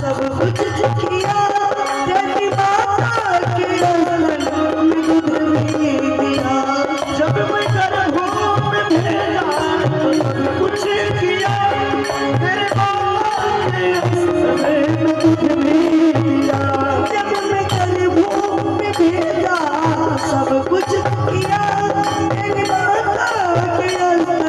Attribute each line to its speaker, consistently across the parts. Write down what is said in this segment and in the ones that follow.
Speaker 1: सब कुछ किया तेरी माता के आंगन में दूध भी दिया। जब मैं गर्भों में भेजा तो सब कुछ किया तेरे माता के आंगन में दूध भी दिया। जब मैं गर्भों में भेजा सब कुछ किया तेरी माता के आंगन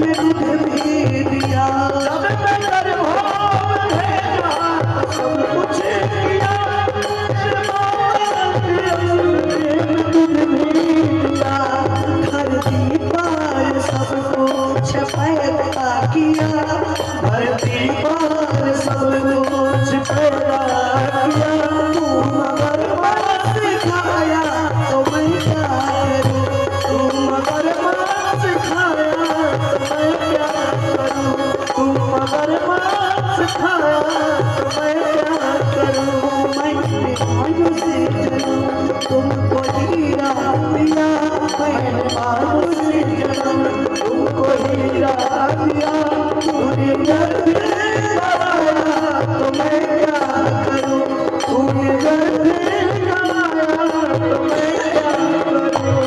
Speaker 1: में दूध भी दिया। जब मैं गर्भों में भेजा सब कुछ किया तेरे माता के आंगन में दूध भी दिया। धरती पर सब कुछ पैदा किया, धरती पर सब कुछ पैदा किया। तू मगर मांस खाया तो मैं क्या करूं, तू मगर मांस खाया तो मैं क्या करूं, तू मगर मांस खाया तो मैं क्या करूं। मैंने मायूं से जन्म तुमको हीरा दिया, मैंने मायूं से जन्म तुमको हीरा दिया। तूने गर्भ लगाया तो मैं क्या करूं, तूने गर्भ लगाया तो मैं क्या करूं।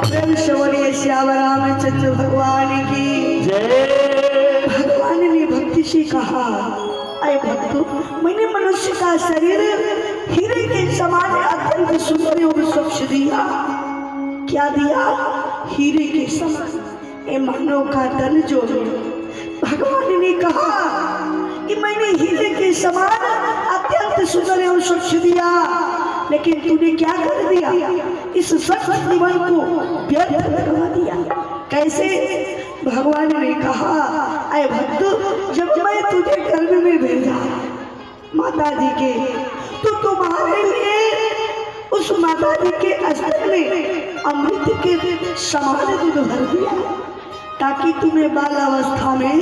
Speaker 1: प्रेम से बोलिए श्याम रामचंद्र भगवान की जय। भगवान ने भक्ति से कहा, अरे भक्तों, मैंने मनुष्य का शरीर हीरे के समान अत्यंत सुंदर और स्वच्छ दिया। क्या दिया? हीरे के समान। ये मानव का तन जो है, भगवान ने कहा कि मैंने हीरे के समान अत्यंत सुंदर और स्वच्छ दिया, लेकिन तूने क्या कर दिया? इस स्वच्छ जीवन को व्यर्थ करवा दिया। कैसे? भगवान ने कहा, अरे भक्त, जब मैं तुझे गर्भ में भेजा माता जी के, तो तुम्हारे लिए उस माता जी के स्तन में अमृत के समान दूध भर दिया, ताकि तुम्हें बालावस्था में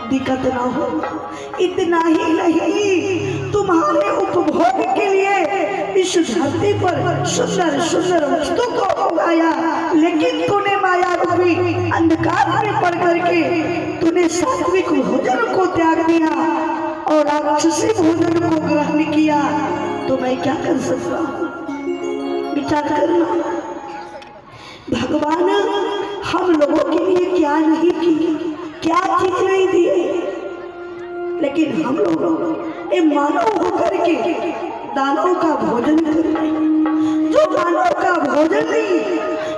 Speaker 1: दिक्कत ना हो। इतना ही नहीं, तुम्हारे उपभोग के लिए इस धरती पर सुंदर सुंदर वस्तु को उगाया, लेकिन तूने माया रूपी अंधकार में पड़ करके तूने सात्विक भोजन को त्याग दिया और राक्षसी भोजन को ग्रहण किया। तो मैं क्या कर सकता हूँ? विचार करना। भगवान हम लोगों के लिए क्या नहीं की, क्या चीज नहीं दी, लेकिन हम लोग ये मानव होकर के दानव का भोजन कर रहे हैं। जो मानव का भोजन नहीं,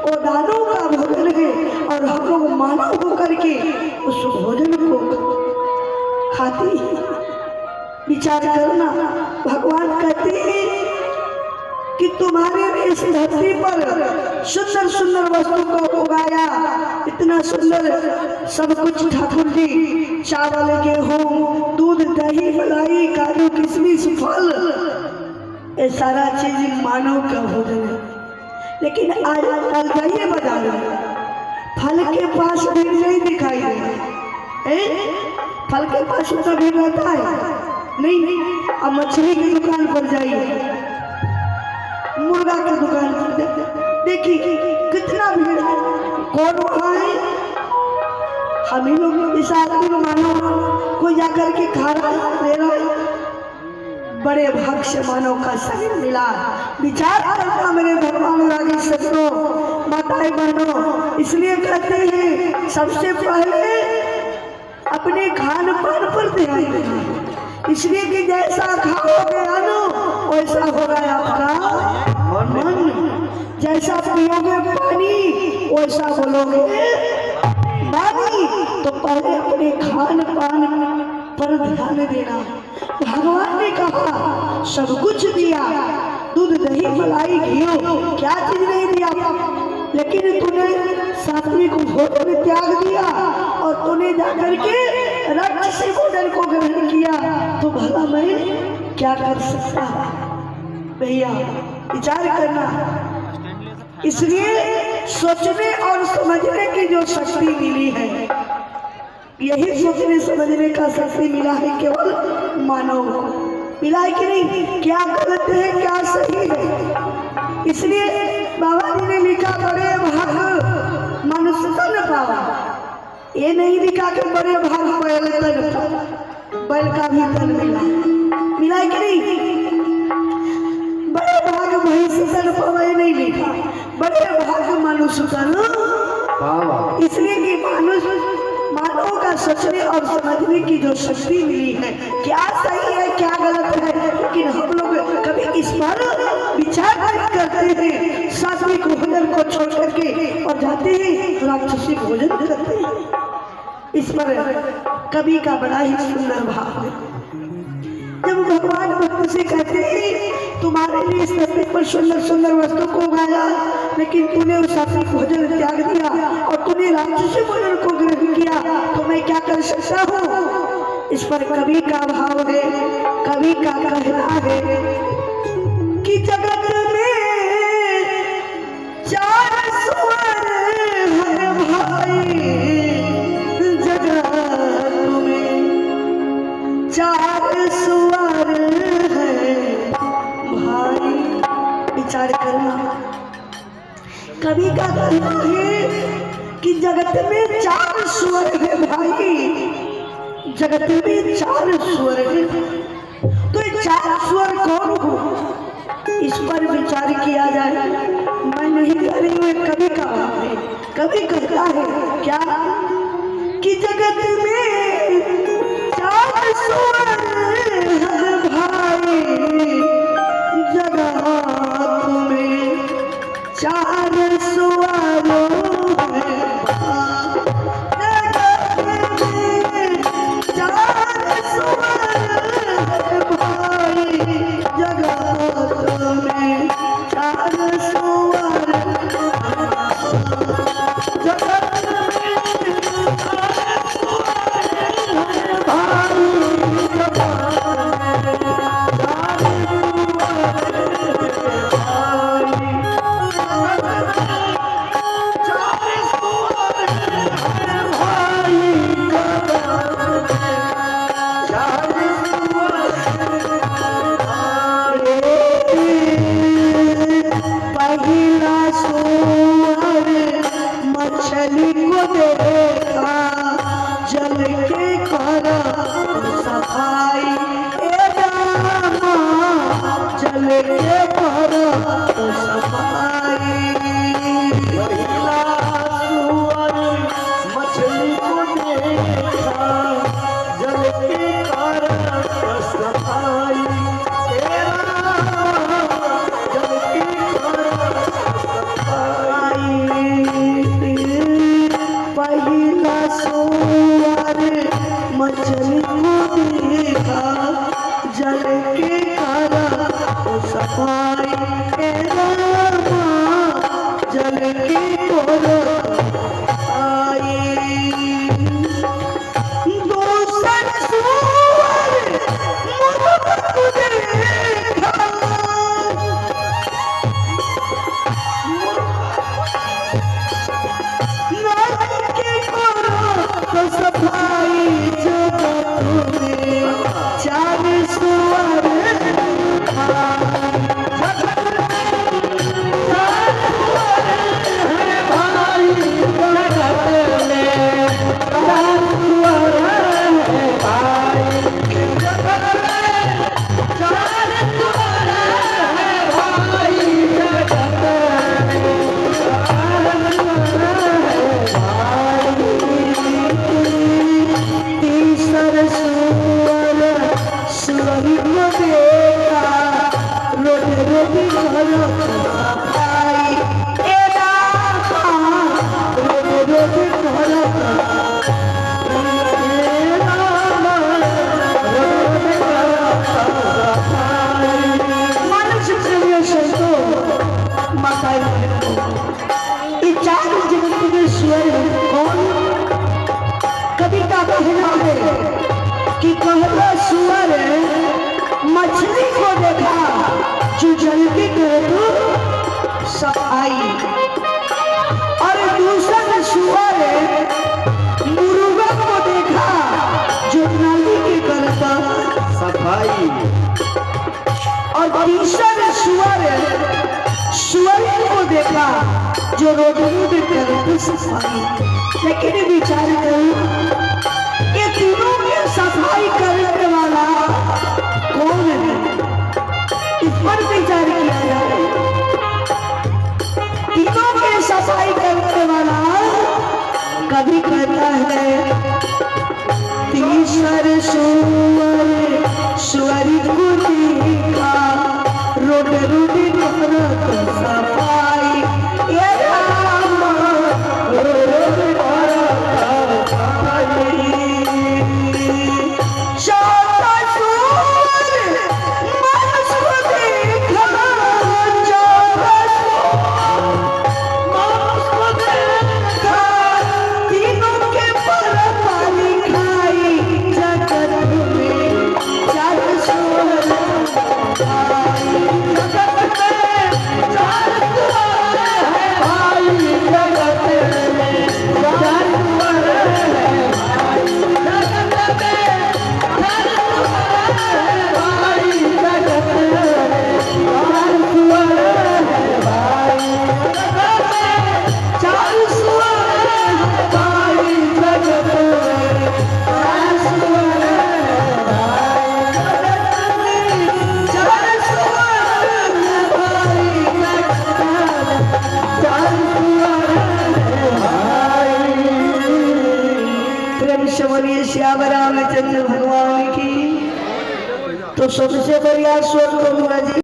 Speaker 1: वो दानव का भोजन है, और हम लोग मानव होकर के उस भोजन को खाते हैं। विचार करना। भगवान कहते हैं कि तुम्हारे इस धरती पर सुंदर सुंदर वस्तु को उगाया, इतना सुंदर सब कुछ ठाकुर जी, चावल गेहूं दूध दही मलाई काजू किशमिश फल, ये सारा चीज मानव का भोजन है। लेकिन आज कल जाइए बाजार में, फल के पास भीड़ नहीं दिखाई दे। फल के पास उतना भीड़ रहता है नहीं। अब मछली की दुकान पर जाइए, मुर्गा की दुकान पर देखिए कितना भीड़ है। कौन वहाँ है? हम ही लोग। इस आदमी को मानो कोई जाकर के खा रहा है, ले रहा है। बड़े भाग से मानव का शरीर मिला। विचार करना मेरे भगवान और आगे सबको माताएं बहनों, इसलिए कहते हैं सबसे पहले अपने खान पान पर ध्यान देना। इसलिए कि जैसा खाओगे अन्न वैसा होगा आपका मन, जैसा पियोगे पानी वैसा बोलोगे बानी। तो पहले अपने खान पान पर ध्यान देना। भगवान ने कहा सब कुछ दिया, दूध दही मलाई घी, क्या चीज नहीं दिया, लेकिन तूने सात्विक भोजन त्याग दिया और तूने जाकर के राक्षसी भोजन को ग्रहण किया। तो भला मैं क्या कर सकता? भैया विचार करना। इसलिए सोचने और समझने की जो शक्ति मिली है, यही सोचने समझने का शक्ति मिला है केवल मानव को। मिला है कि नहीं? क्या गलत है क्या सही है। इसलिए बाबा जी ने लिखा बड़े भाग मनुष्य तन पावा, ये नहीं लिखा कि बड़े भाग बैल तन, बैल का भी तन मिला। सुधर, इसलिए कि मानव का सोचने और समझने की जो शक्ति मिली है, क्या सही है क्या गलत है, लेकिन हम लोग कभी इस पर विचार नहीं करते हैं। सात्विक भोजन को छोड़ करके और जाते हैं राक्षसी भोजन करते हैं। इस पर कवि का बड़ा ही सुंदर भाव है। जब भगवान भक्त से कहते हैं तुम्हारे लिए इस धरती पर सुंदर सुंदर वस्तु को उगाया, लेकिन तूने उस सात्विक भोजन त्याग दिया और तूने राक्षसी भोजन को ग्रहण किया, तो मैं क्या कर सकता हूँ। इस पर कवि का भाव है, कवि का कहना है कि जगत में चार स्वर है भाई, जगत में चार स्वर है भाई। विचार करना, कवि का कहना है कि जगत में चार स्वर है भाई, जगत में चार स्वर है, तो ये चार स्वर कौन हो, इस पर विचार किया जाए। मैं नहीं कह रही हूँ, कवि का भाव है। कवि कहता है क्या कि जगत में चार स्वर है भाई, जगत में चार स्वर है भाई, जगत में चार स्वर है भाई, जगत में चार स्वर जगत मछली को देखा जल के करा सफाई, जल के करा दूसर सुअर मुर्ग को देखा, नारी के करा सफाई, चार स्वर कि कहला सुअर मछली को देखा जो जल्दी करे सफाई, और दूसरा सुअर मुर्गा को देखा जो नाली की करता सफाई, और तीसरा सुअर को देखा जो रोडनी में करता सफाई। लेकिन विचार करो ये तीनों में सफाई करने वाला कौन है, इस पर विचार किया जाए। तीनों में सफाई श्याम रामचंद्र भगवान की। तो सबसे बढ़िया स्वर को